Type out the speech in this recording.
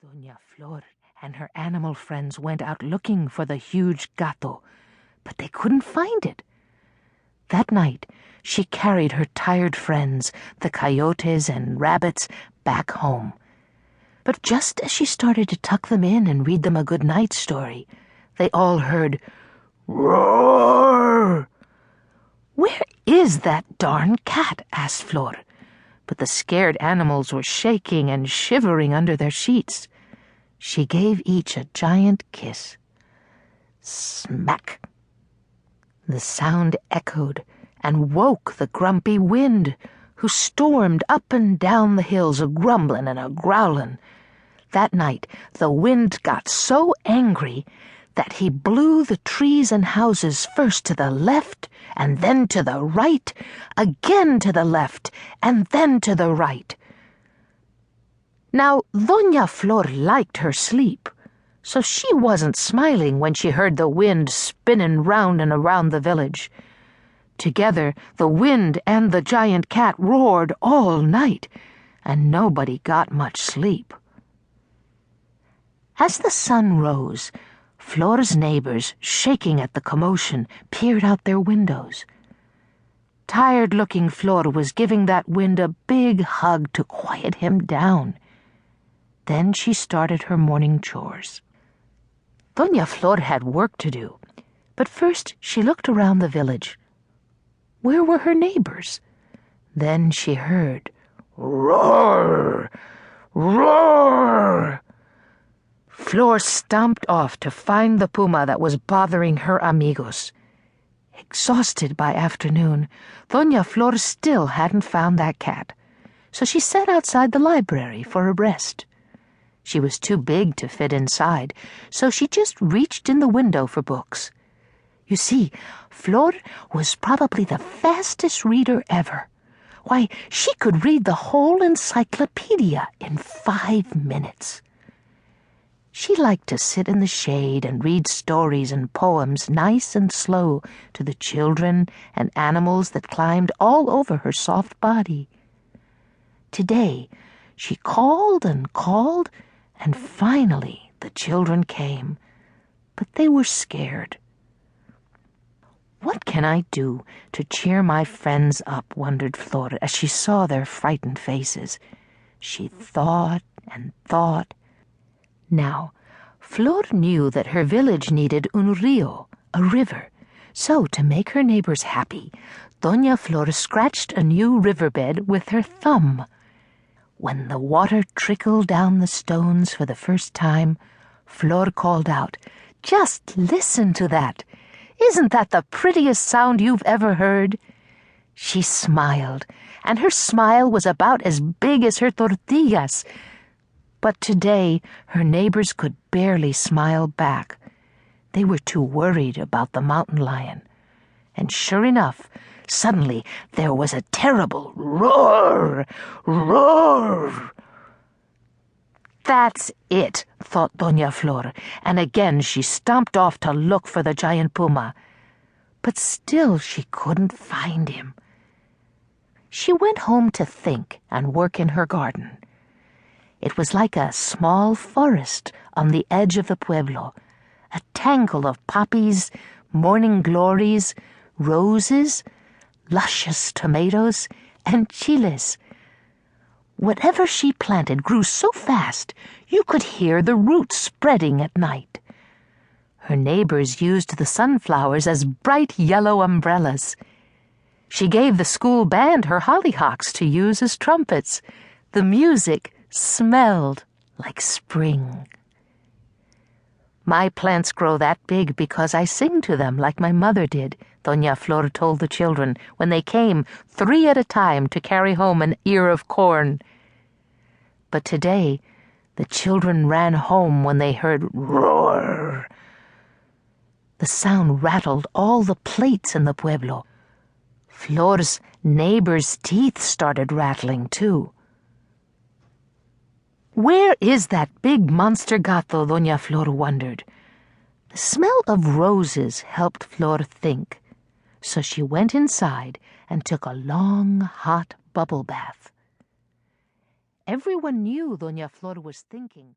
DoNa Flor and her animal friends went out looking for the huge gato, but they couldn't find it. That night, she carried her tired friends, the coyotes and rabbits, back home. But just as she started to tuck them in and read them a good night story, they all heard, "Roar!" "Where is that darn cat?" asked Flor. But the scared animals were shaking and shivering under their sheets. She gave each a giant kiss. Smack! The sound echoed and woke the grumpy wind, who stormed up and down the hills a-grumblin' and a-growlin'. That night the wind got so angry that he blew the trees and houses first to the left and then to the right, again to the left and then to the right. Now, DoNa Flor liked her sleep, so she wasn't smiling when she heard the wind spinning round and around the village. Together, the wind and the giant cat roared all night, and nobody got much sleep. As the sun rose, Flor's neighbors, shaking at the commotion, peered out their windows. Tired-looking Flor was giving that wind a big hug to quiet him down. Then she started her morning chores. DoNa Flor had work to do, but first she looked around the village. Where were her neighbors? Then she heard, "Roar! Roar!" Flor stomped off to find the puma that was bothering her amigos. Exhausted by afternoon, DoNa Flor still hadn't found that cat, so she sat outside the library for a rest. She was too big to fit inside, so she just reached in the window for books. You see, Flor was probably the fastest reader ever. Why, she could read the whole encyclopedia in 5 minutes. She liked to sit in the shade and read stories and poems nice and slow to the children and animals that climbed all over her soft body. Today, she called and called, and finally the children came, but they were scared. What can I do to cheer my friends up, wondered Flor as she saw their frightened faces. She thought and thought. Now, Flor knew that her village needed un rio, a river, so to make her neighbors happy, DoNa Flor scratched a new riverbed with her thumb. When the water trickled down the stones for the first time, Flor called out, "Just listen to that! Isn't that the prettiest sound you've ever heard?" She smiled, and her smile was about as big as her tortillas. But today her neighbors could barely smile back. They were too worried about the mountain lion. And sure enough, suddenly there was a terrible roar, roar. "That's it," thought DoNa Flor, and again she stomped off to look for the giant puma. But still she couldn't find him. She went home to think and work in her garden. It was like a small forest on the edge of the pueblo, a tangle of poppies, morning glories, roses, luscious tomatoes, and chiles. Whatever she planted grew so fast you could hear the roots spreading at night. Her neighbors used the sunflowers as bright yellow umbrellas. She gave the school band her hollyhocks to use as trumpets. The music smelled like spring. "My plants grow that big because I sing to them like my mother did," DoNa Flor told the children when they came 3 at a time to carry home an ear of corn. But today, the children ran home when they heard roar. The sound rattled all the plates in the pueblo. Flor's neighbors' teeth started rattling too. Where is that big monster gato, DoNa Flor wondered. The smell of roses helped Flor think, so she went inside and took a long, hot bubble bath. Everyone knew DoNa Flor was thinking